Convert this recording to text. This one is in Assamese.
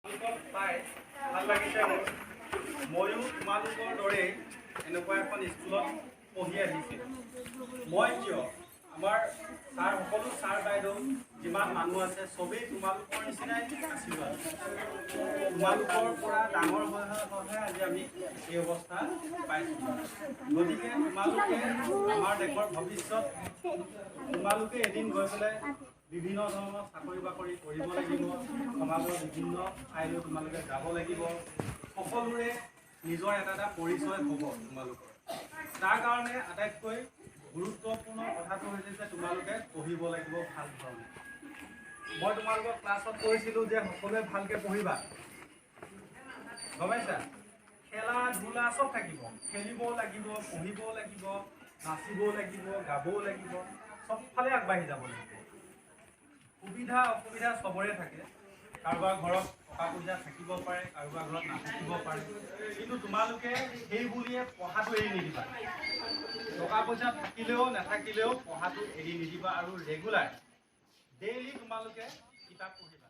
পাই ভাল লাগিছে মোৰ। ময়ো তোমালোকৰ দৰে এনেকুৱা এখন স্কুলত পঢ়ি আহিছিলোঁ। মই কিয় আমাৰ সকলো ছাৰ বাইদেউ যিমান মানুহ আছে চবেই তোমালোকৰ নিচিনাই আশীৰ্বাদ। তোমালোকৰ পৰা ডাঙৰ হৈ আজি আমি এই অৱস্থা পাইছোঁ। গতিকে তোমালোকে আমাৰ দেশৰ ভৱিষ্যত। তোমালোকে এদিন গৈ পেলাই বিভিন্ন ধৰণৰ চাকৰি বাকৰি কৰিব লাগিব, সমাজৰ বিভিন্ন ঠাইলৈ তোমালোকে যাব লাগিব। সকলোৰে নিজৰ এটা পৰিচয় হ'ব তোমালোকৰ। তাৰ কাৰণে আটাইতকৈ গুৰুত্বপূৰ্ণ কথাটো হৈছে যে তোমালোকে পঢ়িব লাগিব ভাল ধৰণে। মই তোমালোকৰ ক্লাছত কৈছিলোঁ যে সকলোৱে ভালকৈ পঢ়িবা, গম পাইছা? খেলা ধূলা চব থাকিব, খেলিবও লাগিব, পঢ়িবও লাগিব, নাচিবও লাগিব, গাবও লাগিব, চবফালে আগবাঢ়ি যাব লাগিব। সুবিধা অসুবিধা চবৰে থাকে। কাৰোবাৰ ঘৰত টকা পইচা থাকিব পাৰে, কাৰোবাৰ ঘৰত নাথাকিব পাৰে, কিন্তু তোমালোকে সেই বুলিয়ে পঢ়াটো এৰি নিদিবা। টকা পইচা থাকিলেও নাথাকিলেও পঢ়াটো এৰি নিদিবা আৰু ৰেগুলাৰ ডেইলি তোমালোকে কিতাপ পঢ়িবা।